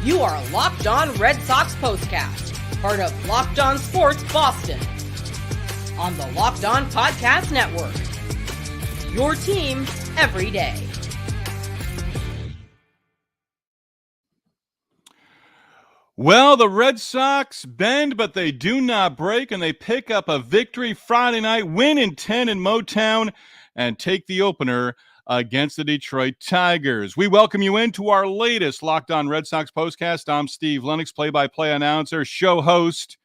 You are Locked On Red Sox Postcast, part of Locked On Sports Boston, on the Locked On Podcast Network. Your team every day. Well, the Red Sox bend, but they do not break, and they pick up a victory Friday night, win in 10 in Motown, and take the opener against the Detroit Tigers. We welcome you into our latest Locked On Red Sox Postcast. I'm Steve Lennox, play-by-play announcer, show host.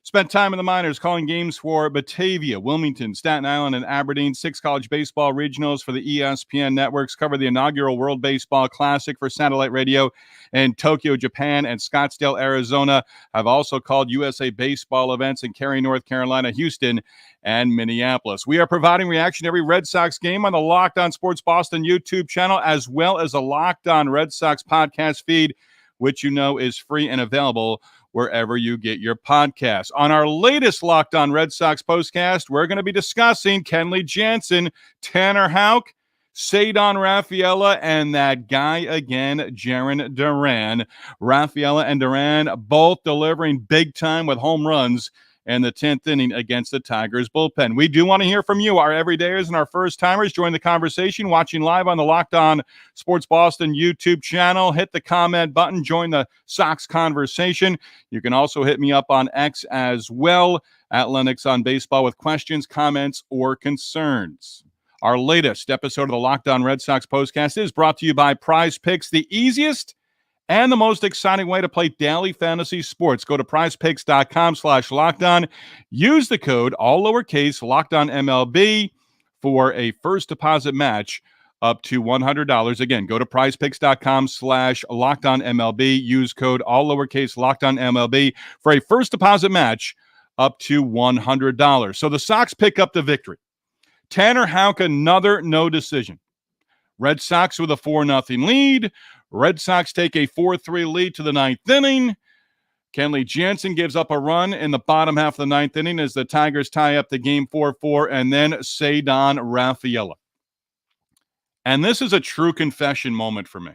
Spent time in the minors calling games for Batavia, Wilmington, Staten Island, and Aberdeen. 6 college baseball regionals for the ESPN networks. Covered the inaugural World Baseball Classic for satellite radio in Tokyo, Japan, and Scottsdale, Arizona. I've also called USA Baseball events in Cary, North Carolina, Houston, and Minneapolis. We are providing reaction to every Red Sox game on the Locked On Sports Boston YouTube channel, as well as a Locked On Red Sox podcast feed, which you know is free and available wherever you get your podcasts. On our latest Locked On Red Sox postcast, we're going to be discussing Kenley Jansen, Tanner Houck, Ceddanne Rafaela, and that guy again, Jarren Duran. Rafaela and Duran both delivering big time with home runs in the 10th inning against the Tigers bullpen. We do want to hear from you, our everydayers and our first-timers. Join the conversation, watching live on the Locked On Sports Boston YouTube channel. Hit the comment button, join the Sox conversation. You can also hit me up on X as well, at Lennox on Baseball, with questions, comments, or concerns. Our latest episode of the Locked On Red Sox postcast is brought to you by Prize Picks, the easiest and the most exciting way to play daily fantasy sports. Go to prizepicks.com/lockedon. Use the code, all lowercase, LOCKEDONMLB for a first deposit match up to $100. Again, go to prizepicks.com/lockedonmlb. Use code, all lowercase, LOCKEDONMLB for a first deposit match up to $100. So the Sox pick up the victory. Tanner Houck, another no decision. Red Sox with a 4-0 lead. Red Sox take a 4-3 lead to the 9th inning. Kenley Jansen gives up a run in the bottom half of the 9th inning as the Tigers tie up the game 4-4, and then Ceddanne Rafaela. And this is a true confession moment for me,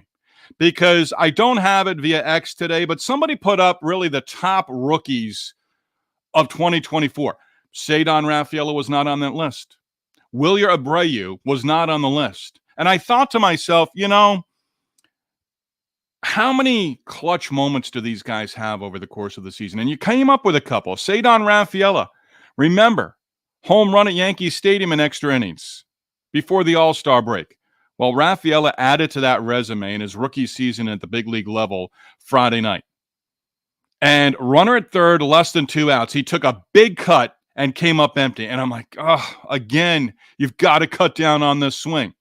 because I don't have it via X today, but somebody put up really the top rookies of 2024. Ceddanne Rafaela was not on that list. Wilyer Abreu was not on the list. And I thought to myself, you know, how many clutch moments do these guys have over the course of the season? And you came up with a couple. Ceddanne Rafaela, remember, home run at Yankee Stadium in extra innings before the All-Star break. Well, Rafaela added to that resume in his rookie season at the big league level Friday night. And runner at third, less than 2 outs. He took a big cut and came up empty. And I'm like, oh, again, you've got to cut down on this swing.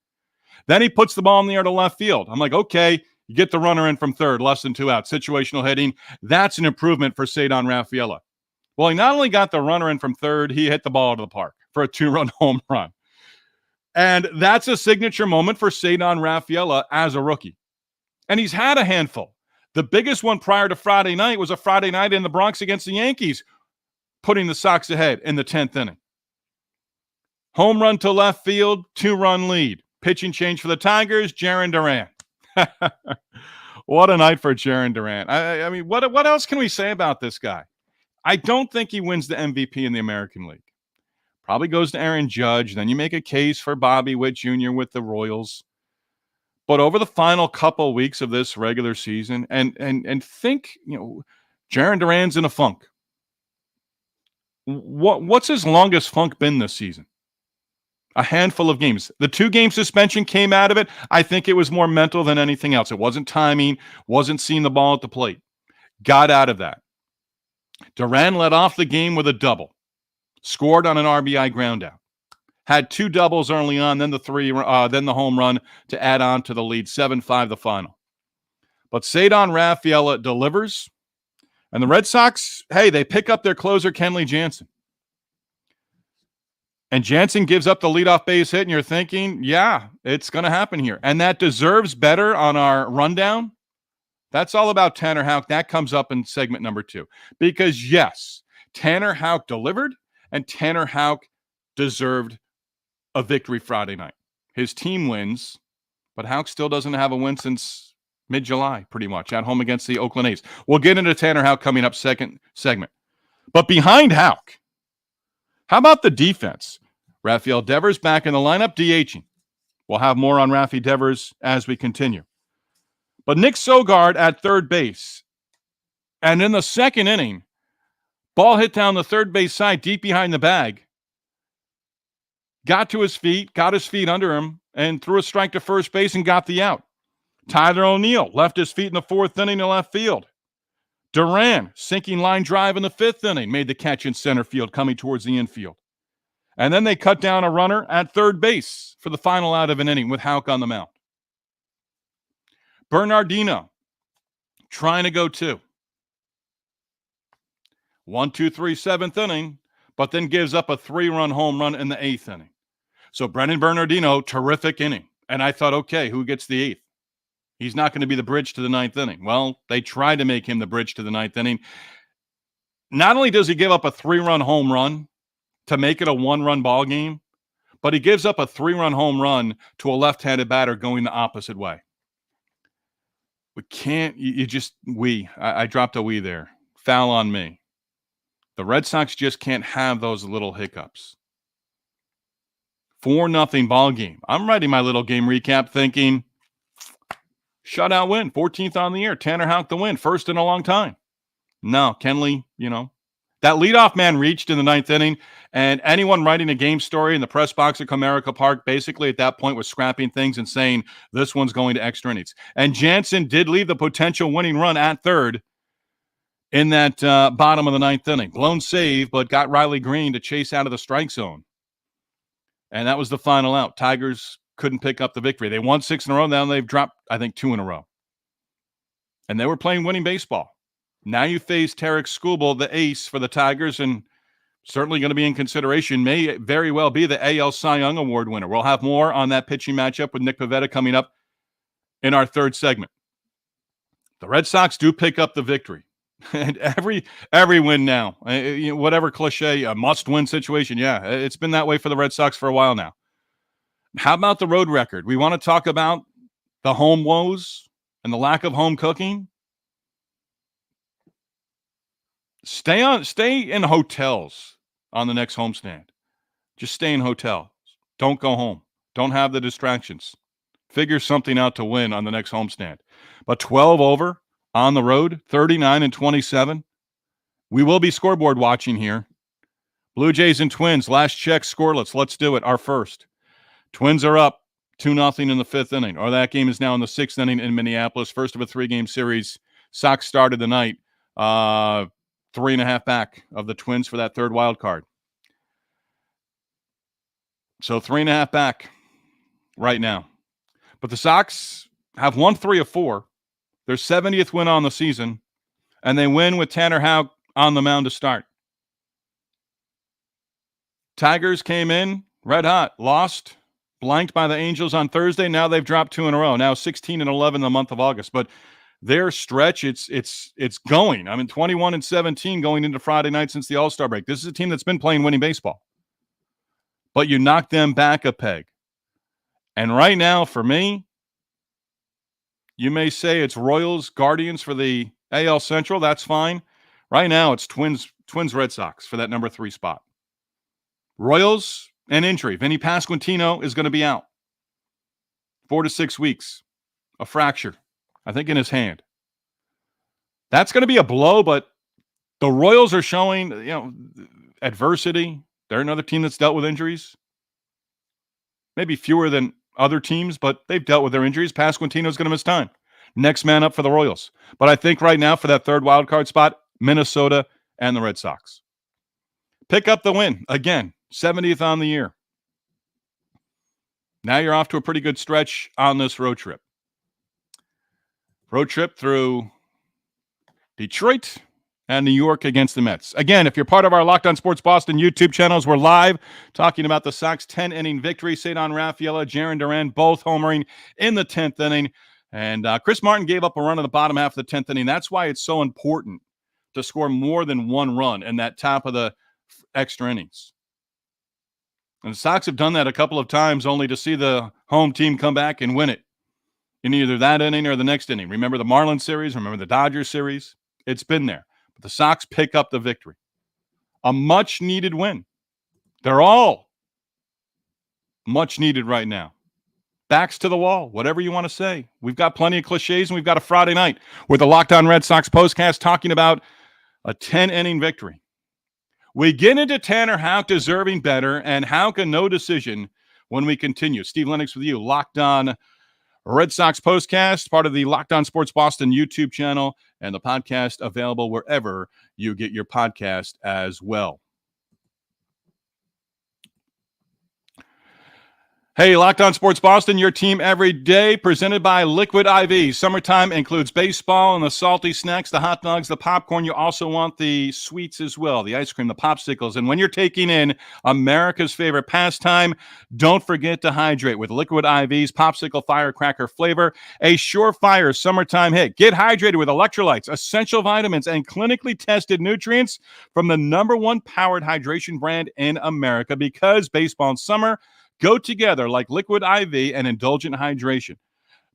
Then he puts the ball in the air to left field. I'm like, okay, you get the runner in from third, less than 2 outs, situational hitting. That's an improvement for Ceddanne Rafaela. Well, he not only got the runner in from third, he hit the ball to the park for a 2-run home run. And that's a signature moment for Ceddanne Rafaela as a rookie. And he's had a handful. The biggest one prior to Friday night was a Friday night in the Bronx against the Yankees, putting the Sox ahead in the 10th inning. Home run to left field, 2-run lead. Pitching change for the Tigers, Jarren Duran. What a night for Jarren Duran. I mean, what else can we say about this guy? I don't think he wins the MVP in the American League. Probably goes to Aaron Judge. Then you make a case for Bobby Witt Jr. with the Royals. But over the final couple weeks of this regular season, and think, you know, Jarren Duran's in a funk. What's his longest funk been this season? A handful of games. The 2-game suspension came out of it. I think it was more mental than anything else. It wasn't timing, wasn't seeing the ball at the plate. Got out of that. Duran led off the game with a double. Scored on an RBI groundout. Had 2 doubles early on, then the home run to add on to the lead. 7-5 the final. But Ceddanne Rafaela delivers. And the Red Sox, hey, they pick up their closer, Kenley Jansen. And Jansen gives up the leadoff base hit, and you're thinking, yeah, it's going to happen here. And that deserves better on our rundown. That's all about Tanner Houck. That comes up in segment number 2. Because, yes, Tanner Houck delivered, and Tanner Houck deserved a victory Friday night. His team wins, but Houck still doesn't have a win since mid-July, pretty much, at home against the Oakland A's. We'll get into Tanner Houck coming up second segment. But behind Houck, how about the defense? Rafael Devers back in the lineup, DHing. We'll have more on Rafi Devers as we continue. But Nick Sogard at third base. And in the second inning, ball hit down the third base side, deep behind the bag. Got to his feet, got his feet under him, and threw a strike to first base and got the out. Tyler O'Neill left his feet in the fourth inning to left field. Duran, sinking line drive in the fifth inning, made the catch in center field, coming towards the infield. And then they cut down a runner at third base for the final out of an inning with Houck on the mound. Bernardino trying to go 2. 1, 2, 3, seventh inning, but then gives up a 3-run home run in the 8th inning. So Brennan Bernardino, terrific inning. And I thought, okay, who gets the 8th? He's not going to be the bridge to the 9th inning. Well, they tried to make him the bridge to the 9th inning. Not only does he give up a 3-run home run to make it a 1-run ball game, but he gives up a 3-run home run to a left-handed batter going the opposite way. We can't, I dropped a we there. Foul on me. The Red Sox just can't have those little hiccups. 4-0 ball game. I'm writing my little game recap thinking, shutout win, 14th on the year. Tanner Houck the win, first in a long time. No, Kenley, that leadoff man reached in the 9th inning, and anyone writing a game story in the press box at Comerica Park basically at that point was scrapping things and saying this one's going to extra innings. And Jansen did leave the potential winning run at third in that bottom of the 9th inning. Blown save, but got Riley Green to chase out of the strike zone. And that was the final out. Tigers couldn't pick up the victory. They won 6 in a row. Now they've dropped, I think, 2 in a row. And they were playing winning baseball. Now you face Tarek Skubal, the ace for the Tigers, and certainly going to be in consideration. May very well be the AL Cy Young Award winner. We'll have more on that pitching matchup with Nick Pivetta coming up in our third segment. The Red Sox do pick up the victory. And every win now, whatever cliche, a must-win situation, yeah, it's been that way for the Red Sox for a while now. How about the road record? We want to talk about the home woes and the lack of home cooking. Stay in hotels on the next homestand. Just stay in hotels. Don't go home. Don't have the distractions. Figure something out to win on the next homestand. But 12 over on the road, 39-27. We will be scoreboard watching here. Blue Jays and Twins, last check scoreless. Let's do it. Our first. Twins are up 2-0 in the 5th inning. Or that game is now in the 6th inning in Minneapolis. First of a 3-game series. Sox started the night 3.5 back of the Twins for that third wild card. So 3.5 back right now. But the Sox have won 3 of 4. Their 70th win on the season, and they win with Tanner Houck on the mound to start. Tigers came in red hot, lost, blanked by the Angels on Thursday. Now they've dropped 2 in a row. Now 16-11 in the month of August. But their stretch, it's going. 21-17 going into Friday night since the All-Star break. This is a team that's been playing winning baseball. But you knock them back a peg. And right now, for me, you may say it's Royals, Guardians for the AL Central. That's fine. Right now, it's Twins, Red Sox for that number 3 spot. Royals, an injury. Vinny Pasquantino is going to be out 4 to 6 weeks. A fracture, I think, in his hand. That's going to be a blow, but the Royals are showing, adversity. They're another team that's dealt with injuries. Maybe fewer than other teams, but they've dealt with their injuries. Pasquantino's going to miss time. Next man up for the Royals. But I think right now for that third wild card spot, Minnesota and the Red Sox. Pick up the win. Again, 70th on the year. Now you're off to a pretty good stretch on this road trip. Road trip through Detroit and New York against the Mets. Again, if you're part of our Locked On Sports Boston YouTube channels, we're live talking about the Sox 10-inning victory. Ceddanne Rafaela, Jarren Duran, both homering in the 10th inning. And Chris Martin gave up a run in the bottom half of the 10th inning. That's why it's so important to score more than one run in that top of the extra innings. And the Sox have done that a couple of times only to see the home team come back and win it in either that inning or the next inning. Remember the Marlins series? Remember the Dodgers series? It's been there. But the Sox pick up the victory. A much-needed win. They're all much needed right now. Backs to the wall, whatever you want to say. We've got plenty of cliches, and we've got a Friday night with the Locked On Red Sox postcast talking about a 10-inning victory. We get into Tanner Houck deserving better, and Houck a no decision when we continue. Steve Lennox with you, Locked On Red Sox postcast, part of the Locked On Sports Boston YouTube channel, and the podcast available wherever you get your podcast as well. Hey, Locked On Sports Boston, your team every day, presented by Liquid IV. Summertime includes baseball and the salty snacks, the hot dogs, the popcorn. You also want the sweets as well, the ice cream, the popsicles. And when you're taking in America's favorite pastime, don't forget to hydrate with Liquid IV's popsicle firecracker flavor, a surefire summertime hit. Get hydrated with electrolytes, essential vitamins, and clinically tested nutrients from the #1 powered hydration brand in America, because baseball and summer go together like Liquid IV and indulgent hydration.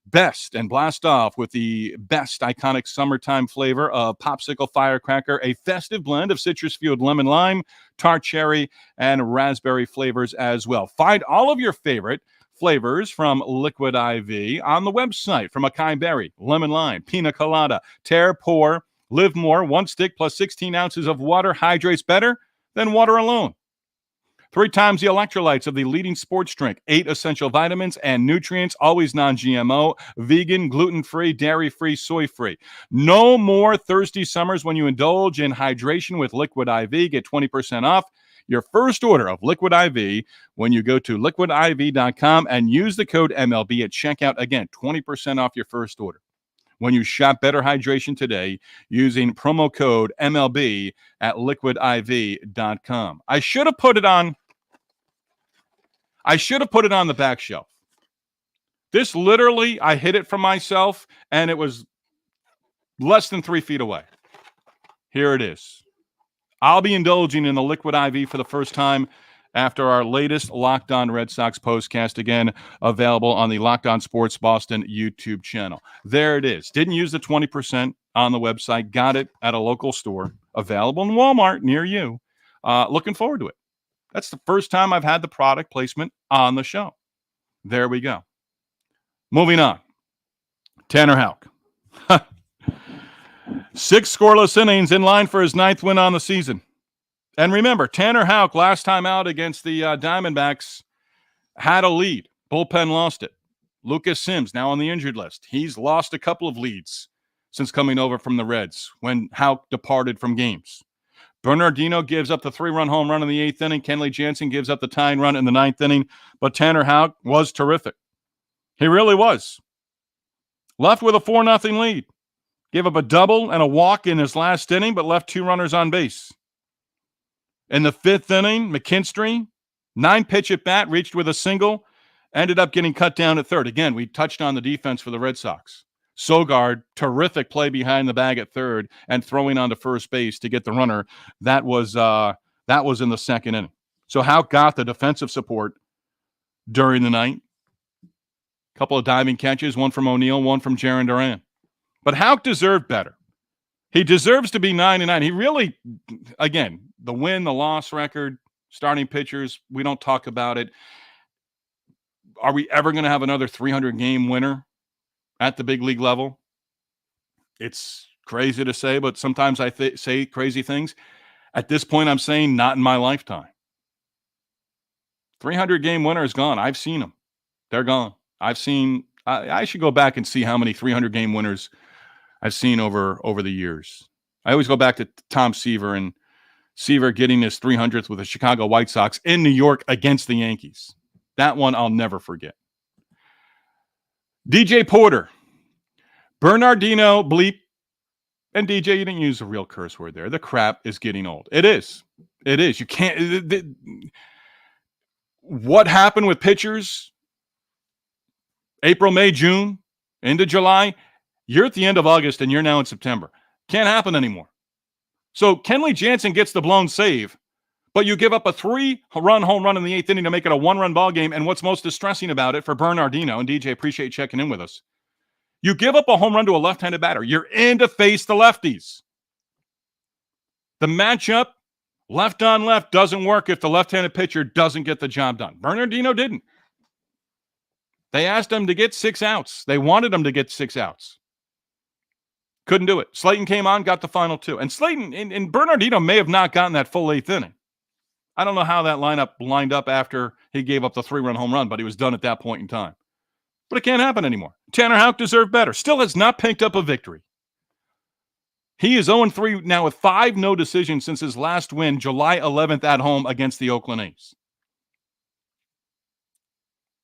Best and blast off with the best iconic summertime flavor of popsicle firecracker, a festive blend of citrus-fueled lemon lime, tart cherry, and raspberry flavors as well. Find all of your favorite flavors from Liquid IV on the website, from acai berry, lemon lime, pina colada, tear, pour, live more. 1 stick plus 16 ounces of water hydrates better than water alone. 3 times the electrolytes of the leading sports drink, 8 essential vitamins and nutrients, always non-GMO, vegan, gluten-free, dairy-free, soy-free. No more thirsty summers when you indulge in hydration with Liquid IV. Get 20% off your first order of Liquid IV when you go to liquidiv.com and use the code MLB at checkout. Again, 20% off your first order when you shop Better Hydration today using promo code MLB at liquidiv.com. I should have put it on the back shelf. This literally, I hid it from myself, and it was less than 3 feet away. Here it is. I'll be indulging in the Liquid IV for the first time after our latest Locked On Red Sox postcast, again, available on the Locked On Sports Boston YouTube channel. There it is. Didn't use the 20% on the website. Got it at a local store, available in Walmart near you. Looking forward to it. That's the first time I've had the product placement on the show. There we go. Moving on. Tanner Houck. 6 scoreless innings, in line for his 9th win on the season. And remember, Tanner Houck, last time out against the Diamondbacks, had a lead. Bullpen lost it. Lucas Sims, now on the injured list. He's lost a couple of leads since coming over from the Reds when Houck departed from games. Bernardino gives up the 3-run home run in the 8th inning. Kenley Jansen gives up the tying run in the 9th inning. But Tanner Houck was terrific. He really was. Left with a 4-0 lead. Gave up a double and a walk in his last inning, but left 2 runners on base. In the 5th inning, McKinstry, 9-pitch at bat, reached with a single, ended up getting cut down at third. Again, we touched on the defense for the Red Sox. Sogard, terrific play behind the bag at third and throwing onto first base to get the runner. That was in the 2nd inning. So Houck got the defensive support during the night. A couple of diving catches, one from O'Neill, one from Jarren Duran. But Houck deserved better. He deserves to be 9-9. He really, again, the win, the loss record, starting pitchers, we don't talk about it. Are we ever going to have another 300-game winner at the big league level? It's crazy to say, but sometimes I say crazy things. At this point, I'm saying not in my lifetime. 300-game winner is gone. I've seen them. They're gone. I should go back and see how many 300-game winners I've seen over the years. I always go back to Tom Seaver and Seaver getting his 300th with the Chicago White Sox in New York against the Yankees. That one I'll never forget. DJ Porter, Bernardino, bleep, and DJ, you didn't use a real curse word there. The crap is getting old. It is. It is. You can't. What happened with pitchers? April, May, June, into July. You're at the end of August and you're now in September. Can't happen anymore. So Kenley Jansen gets the blown save, But you give up a 3-run home run in the 8th inning to make it a 1-run ball game. And what's most distressing about it for Bernardino, and DJ, appreciate you checking in with us, you give up a home run to a left-handed batter. You're in to face the lefties. The matchup, left on left, doesn't work if the left-handed pitcher doesn't get the job done. Bernardino didn't. They asked him to get 6 outs. They wanted him to get 6 outs. Couldn't do it. Slayton came on, got the final 2. And Slayton and Bernardino may have not gotten that full 8th inning. I don't know how that lineup lined up after he gave up the 3-run home run, but he was done at that point in time. But it can't happen anymore. Tanner Houck deserved better. Still has not picked up a victory. He is 0-3 now with 5 no decisions since his last win, July 11th at home against the Oakland A's.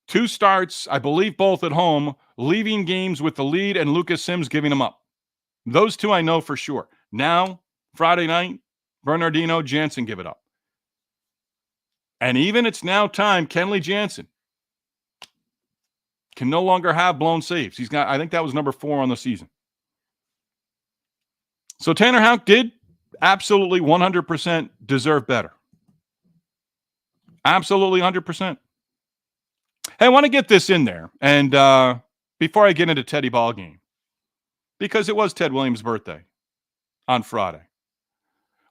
2 starts, I believe both at home, leaving games with the lead and Lucas Sims giving them up. Those 2 I know for sure. Now, Friday night, Bernardino, Jansen give it up. And even it's now time, Kenley Jansen can no longer have blown saves. He's got, I think that was number 4 on the season. So Tanner Houck did absolutely 100% deserve better. Absolutely 100%. Hey, I want to get this in there. And before I get into Teddy Ball Game, because it was Ted Williams' birthday on Friday,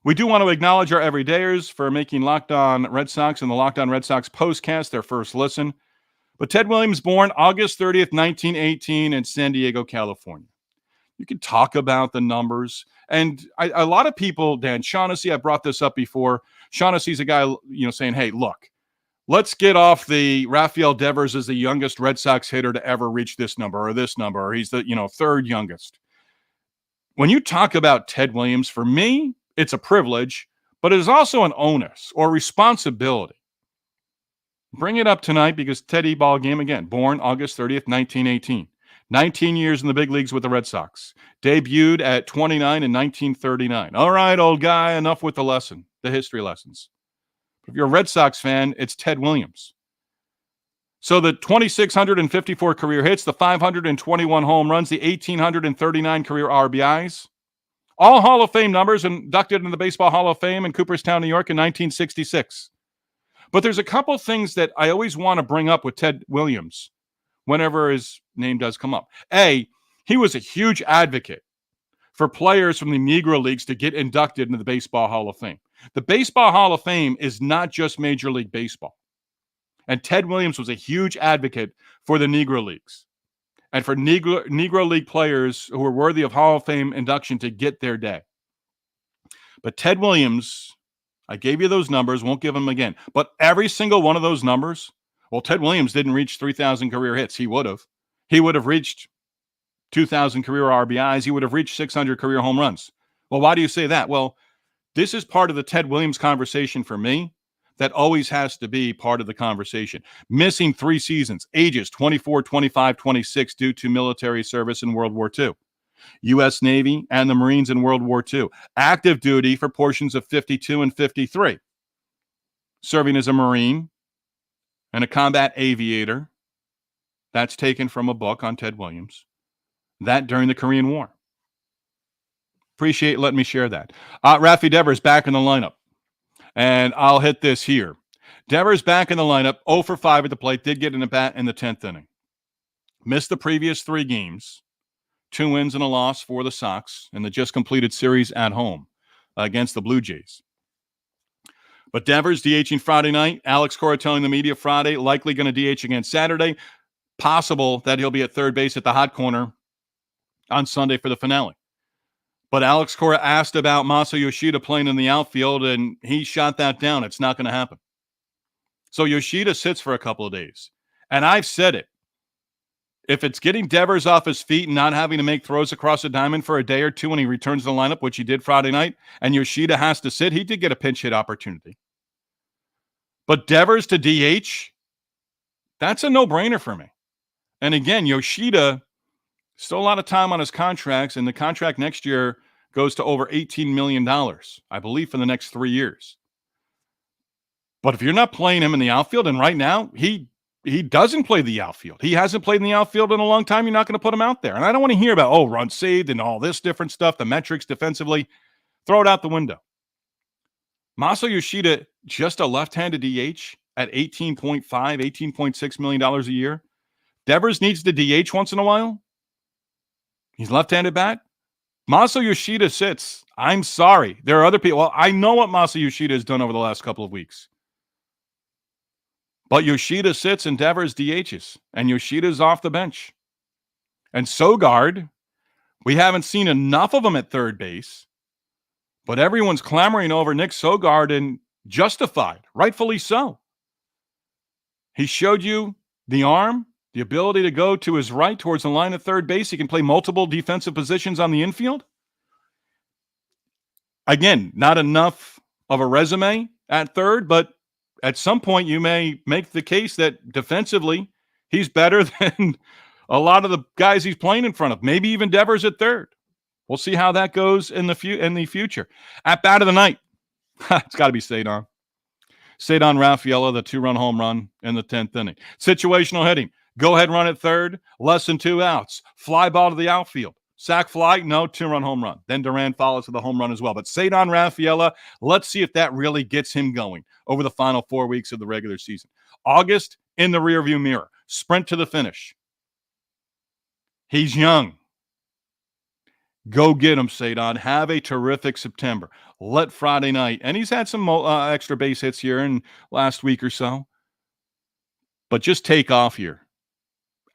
we do want to acknowledge our everydayers for making Locked On Red Sox and the Locked On Red Sox postcast their first listen. But Ted Williams born August 30th, 1918 in San Diego, California. You can talk about the numbers. And a lot of people, Dan Shaughnessy, I brought this up before. Shaughnessy's a guy, saying, hey, look, let's get off the Rafael Devers as the youngest Red Sox hitter to ever reach this number, or he's the, 3rd youngest. When you talk about Ted Williams, for me, it's a privilege, but it is also an onus or responsibility. Bring it up tonight because Teddy Ball Game, again, born August 30th, 1918. 19 years in the big leagues with the Red Sox. Debuted at 29 in 1939. All right, old guy, enough with the history lessons. If you're a Red Sox fan, it's Ted Williams. So the 2,654 career hits, the 521 home runs, the 1,839 career RBIs, all Hall of Fame numbers, inducted into the Baseball Hall of Fame in Cooperstown, New York in 1966. But there's a couple things that I always want to bring up with Ted Williams whenever his name does come up. A, he was a huge advocate for players from the Negro Leagues to get inducted into the Baseball Hall of Fame. The Baseball Hall of Fame is not just Major League Baseball. And Ted Williams was a huge advocate for the Negro Leagues and for Negro League players who were worthy of Hall of Fame induction to get their day. But Ted Williams, I gave you those numbers, won't give them again. But every single one of those numbers, well, Ted Williams didn't reach 3,000 career hits. He would have. He would have reached 2,000 career RBIs. He would have reached 600 career home runs. Well, why do you say that? Well, this is part of the Ted Williams conversation for me that always has to be part of the conversation. Missing 3 seasons, ages 24, 25, 26 due to military service in World War II. U.S. Navy and the Marines in World War II. Active duty for portions of 52 and 53. Serving as a Marine and a combat aviator. That's taken from a book on Ted Williams. That during the Korean War. Appreciate letting me share that. Rafi Devers back in the lineup. And I'll hit this here. Devers back in the lineup, 0 for 5 at the plate, did get an at-bat in the 10th inning. Missed the previous 3 games. 2 wins and a loss for the Sox in the just completed series at home against the Blue Jays. But Devers DHing Friday night. Alex Cora telling the media Friday, likely going to DH again Saturday. Possible that he'll be at third base at the hot corner on Sunday for the finale. But Alex Cora asked about Masa Yoshida playing in the outfield, and he shot that down. It's not going to happen. So Yoshida sits for a couple of days. And I've said it. If it's getting Devers off his feet and not having to make throws across the diamond for a day or two when he returns to the lineup, which he did Friday night, and Yoshida has to sit, he did get a pinch hit opportunity. But Devers to DH, that's a no-brainer for me. And again, Yoshida, still a lot of time on his contracts, and the contract next year goes to over $18 million, I believe, for the next 3 years. But if you're not playing him in the outfield, and right now, he doesn't play the outfield. He hasn't played in the outfield in a long time. You're not going to put him out there. And I don't want to hear about, runs saved and all this different stuff, the metrics defensively. Throw it out the window. Masa Yoshida, just a left-handed DH at $18.5, $18.6 million a year. Devers needs to DH once in a while. He's left-handed bat. Masa Yoshida sits. I'm sorry. There are other people. Well, I know what Masa Yoshida has done over the last couple of weeks. But Yoshida sits and Devers DHs. And Yoshida's off the bench. And Sogard, we haven't seen enough of him at third base. But everyone's clamoring over Nick Sogard, and justified, rightfully so. He showed you the arm, the ability to go to his right towards the line of third base. He can play multiple defensive positions on the infield. Again, not enough of a resume at third, but at some point you may make the case that defensively he's better than a lot of the guys he's playing in front of. Maybe even Devers at third. We'll see how that goes in the future. At bat of the night, it's got to be Ceddanne. Ceddanne Rafaela, the 2-run home run in the 10th inning. Situational hitting. Go-ahead run at third, less than 2 outs. Fly ball to the outfield. Sac fly, no, 2-run home run. Then Duran follows with a home run as well. But Ceddanne Rafaela, let's see if that really gets him going over the final 4 weeks of the regular season. August in the rearview mirror. Sprint to the finish. He's young. Go get him, Ceddanne. Have a terrific September. Let Friday night, and he's had some extra base hits here in last week or so, but just take off here.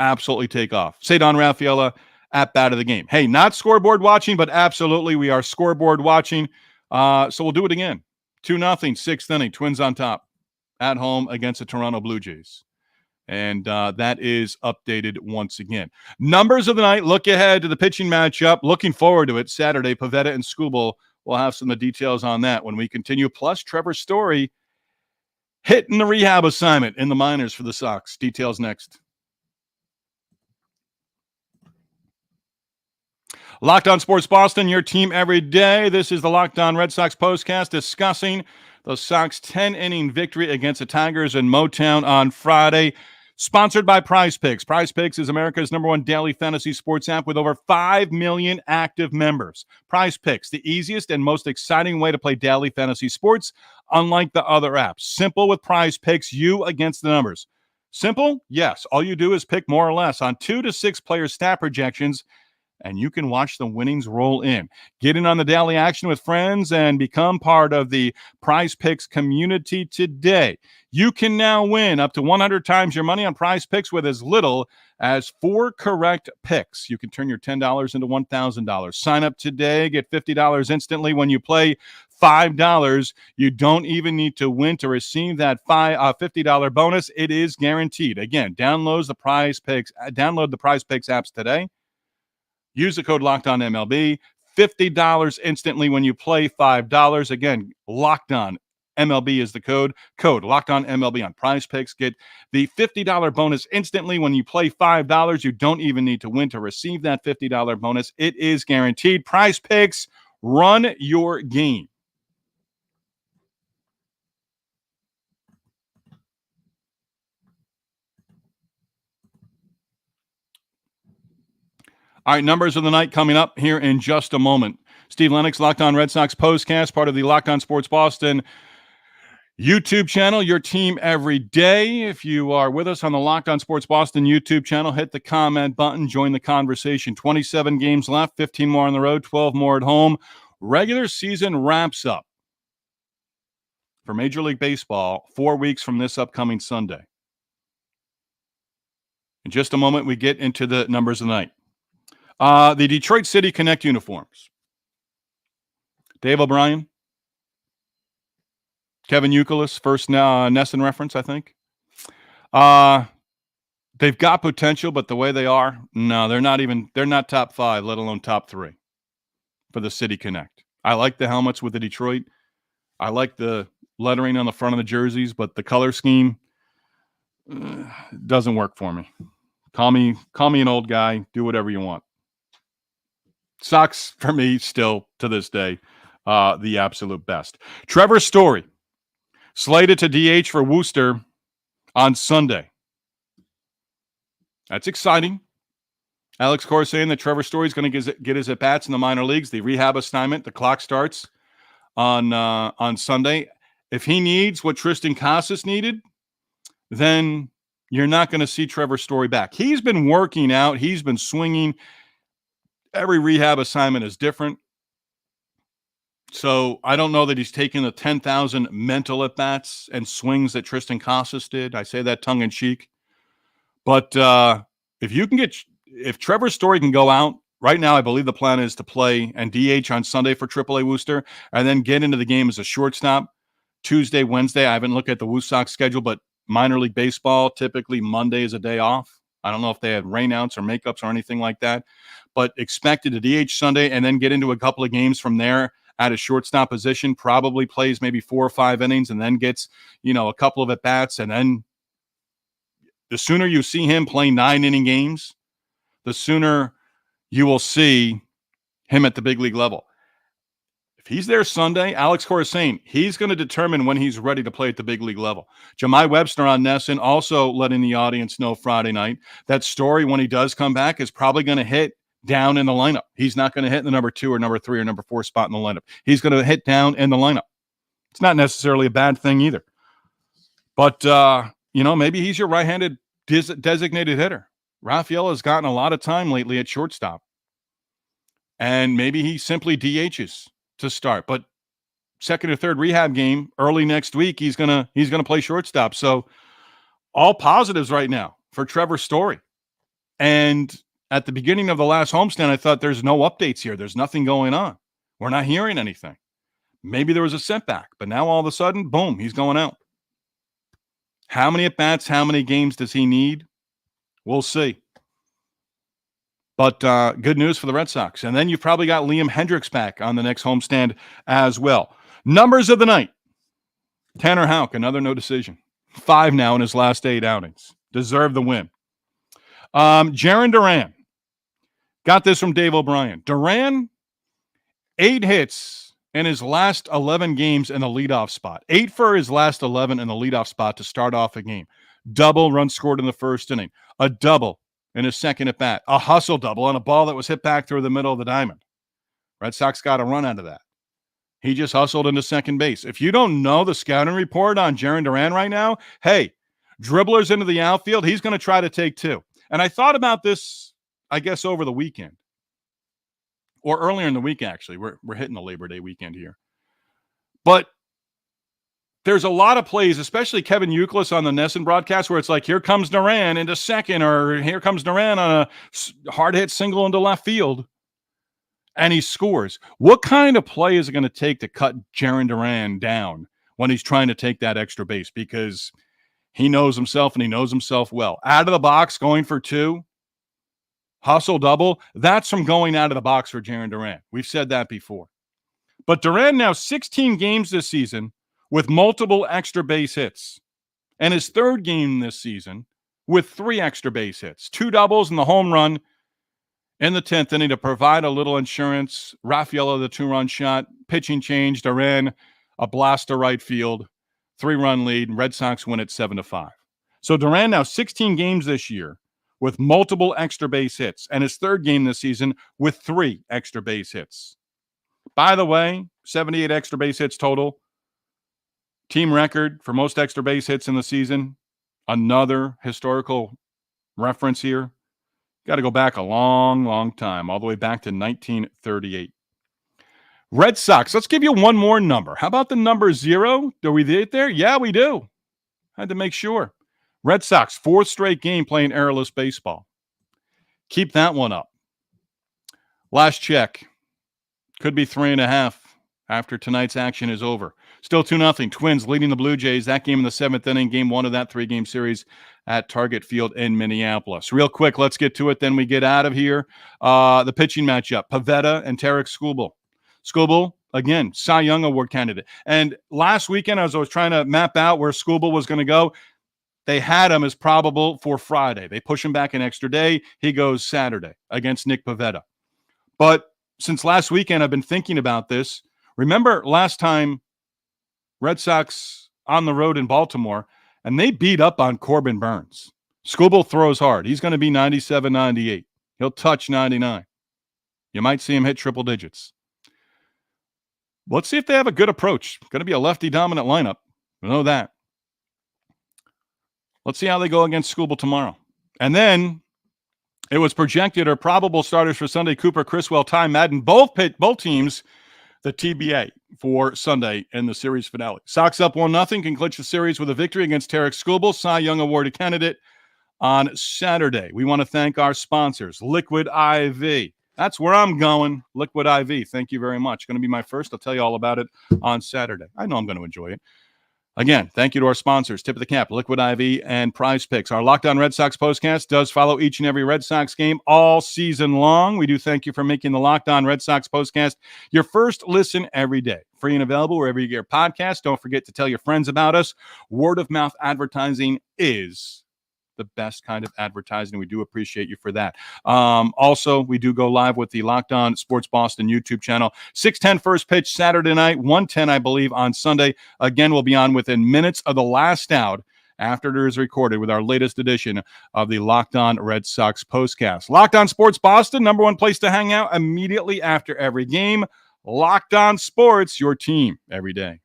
Absolutely take off. Ceddanne Rafaela at bat of the game. Hey, not scoreboard watching, but absolutely we are scoreboard watching. So we'll do it again. 2-0, 6th inning. Twins on top at home against the Toronto Blue Jays. And that is updated once again. Numbers of the night. Look ahead to the pitching matchup. Looking forward to it. Saturday, Pavetta and Skubal. We'll have some of the details on that when we continue. Plus, Trevor Story hitting the rehab assignment in the minors for the Sox. Details next. Locked On Sports Boston, your team every day. This is the Locked On Red Sox postcast discussing the Sox 10-inning victory against the Tigers in Motown on Friday. Sponsored by Prize Picks. Prize Picks is America's #1 daily fantasy sports app with over 5 million active members. Prize Picks, the easiest and most exciting way to play daily fantasy sports, unlike the other apps. Simple with Prize Picks, you against the numbers. Simple? Yes. All you do is pick more or less on 2 to 6 player stat projections, and you can watch the winnings roll in. Get in on the daily action with friends and become part of the Prize Picks community today. You can now win up to 100 times your money on Prize Picks with as little as 4 correct picks. You can turn your $10 into $1,000. Sign up today. Get $50 instantly when you play $5. You don't even need to win to receive that $50 bonus. It is guaranteed. Again, download the Prize Picks apps today. Use the code LOCKEDONMLB. $50 instantly when you play $5. Again, Locked On MLB is the code. Code Locked On MLB on Prize Picks. Get the $50 bonus instantly when you play $5. You don't even need to win to receive that $50 bonus. It is guaranteed. Prize Picks, run your game. All right, numbers of the night coming up here in just a moment. Steve Lennox, Locked On Red Sox postcast, part of the Locked On Sports Boston YouTube channel, your team every day. If you are with us on the Locked On Sports Boston YouTube channel, hit the comment button, join the conversation. 27 games left, 15 more on the road, 12 more at home. Regular season wraps up for Major League Baseball 4 weeks from this upcoming Sunday. In just a moment, we get into the numbers of the night. The Detroit City Connect uniforms. Dave O'Brien, Kevin Youkilis, first Nesson reference, I think. They've got potential, but the way they are, no, they're not top 5, let alone top 3 for the City Connect. I like the helmets with the Detroit. I like the lettering on the front of the jerseys, but the color scheme doesn't work for me. Call me an old guy. Do whatever you want. Sox, for me, still to this day, the absolute best. Trevor Story, slated to DH for Worcester on Sunday. That's exciting. Alex Cora saying that Trevor Story is going to get his at-bats in the minor leagues. The rehab assignment, the clock starts on Sunday. If he needs what Tristan Casas needed, then you're not going to see Trevor Story back. He's been working out. He's been swinging. Every rehab assignment is different. So I don't know that he's taking the 10,000 mental at-bats and swings that Tristan Casas did. I say that tongue-in-cheek. But if Trevor Story can go out, right now I believe the plan is to play and DH on Sunday for AAA Worcester and then get into the game as a shortstop Tuesday, Wednesday. I haven't looked at the Woo Sox schedule, but minor league baseball, typically Monday is a day off. I don't know if they had rainouts or makeups or anything like that, but expected to DH Sunday and then get into a couple of games from there at a shortstop position, probably plays maybe 4 or 5 innings and then gets, a couple of at-bats. And then the sooner you see him play 9-inning games, the sooner you will see him at the big league level. If he's there Sunday, Alex Coruscant, he's going to determine when he's ready to play at the big league level. Jemai Webster on NESN also letting the audience know Friday night that Story, when he does come back, is probably going to hit down in the lineup. He's not going to hit in the number 2 or number 3 or number 4 spot in the lineup. He's going to hit down in the lineup. It's not necessarily a bad thing either. But, maybe he's your right-handed designated hitter. Rafaela has gotten a lot of time lately at shortstop. And maybe he simply DHs to start. But second or third rehab game early next week, he's gonna play shortstop. So all positives right now for Trevor Story. And at the beginning of the last homestand, I thought there's no updates here. There's nothing going on. We're not hearing anything. Maybe there was a setback, but now all of a sudden, boom, he's going out. How many at-bats, how many games does he need? We'll see. But good news for the Red Sox. And then you've probably got Liam Hendricks back on the next homestand as well. Numbers of the night. Tanner Houck, another no decision. 5 now in his last 8 outings. Deserved the win. Jarren Duran. Got this from Dave O'Brien. Duran, 8 hits in his last 11 games in the leadoff spot. 8 for his last 11 in the leadoff spot to start off a game. Double, run scored in the first inning. A double in his second at bat. A hustle double on a ball that was hit back through the middle of the diamond. Red Sox got a run out of that. He just hustled into second base. If you don't know the scouting report on Jarren Duran right now, hey, dribblers into the outfield, he's going to try to take 2. And I thought about this, I guess, over the weekend. Or earlier in the week, actually. We're hitting the Labor Day weekend here. But there's a lot of plays, especially Kevin Youkilis on the NESN broadcast, where it's like, here comes Duran into second, or here comes Duran on a hard-hit single into left field, and he scores. What kind of play is it going to take to cut Jarren Duran down when he's trying to take that extra base? Because he knows himself, and he knows himself well. Out of the box, going for 2, hustle double, that's from going out of the box for Jarren Duran. We've said that before. But Duran now 16 games this season with multiple extra base hits. And his 3rd game this season with 3 extra base hits. 2 doubles and the home run in the 10th inning to provide a little insurance. Rafaela, the 2-run shot. Pitching change. Duran, a blast to right field. 3-run lead. Red Sox win at 7-5. So Duran now 16 games this year with multiple extra base hits. And his 3rd game this season with 3 extra base hits. By the way, 78 extra base hits total. Team record for most extra base hits in the season. Another historical reference here. Got to go back a long, long time, all the way back to 1938. Red Sox, let's give you one more number. How about the number 0? Do we get there? Yeah, we do. Had to make sure. Red Sox, 4th straight game playing errorless baseball. Keep that one up. Last check. Could be 3.5 after tonight's action is over. Still 2-0. Twins leading the Blue Jays. That game in the 7th inning, game 1 of that 3-game series at Target Field in Minneapolis. Real quick, let's get to it. Then we get out of here. The pitching matchup, Pivetta and Tarek Skubal. Skubal, again, Cy Young Award candidate. And last weekend, as I was trying to map out where Skubal was going to go, they had him as probable for Friday. They push him back an extra day. He goes Saturday against Nick Pivetta. But since last weekend, I've been thinking about this. Remember last time Red Sox on the road in Baltimore, and they beat up on Corbin Burns. Skubal throws hard. He's going to be 97, 98. He'll touch 99. You might see him hit triple digits. Let's see if they have a good approach. Going to be a lefty-dominant lineup. We know that. Let's see how they go against Scoobel tomorrow. And then it was projected or probable starters for Sunday: Cooper, Criswell, Ty Madden, both teams, the TBA for Sunday in the series finale. Sox up 1-0, can clinch the series with a victory against Tarek Scoobel, Cy Young Award candidate on Saturday. We want to thank our sponsors, Liquid IV. That's where I'm going, Liquid IV. Thank you very much. Going to be my first. I'll tell you all about it on Saturday. I know I'm going to enjoy it. Again, thank you to our sponsors, Tip of the Cap, Liquid IV, and Prize Picks. Our Locked On Red Sox postcast does follow each and every Red Sox game all season long. We do thank you for making the Locked On Red Sox postcast your first listen every day. Free and available wherever you get your podcast. Don't forget to tell your friends about us. Word of mouth advertising is the best kind of advertising. We do appreciate you for that. Also, we do go live with the Locked On Sports Boston YouTube channel. 6:10 first pitch Saturday night, 1:10, I believe, on Sunday. Again, we'll be on within minutes of the last out after it is recorded with our latest edition of the Locked On Red Sox postcast. Locked On Sports Boston, number one place to hang out immediately after every game. Locked On Sports, your team every day.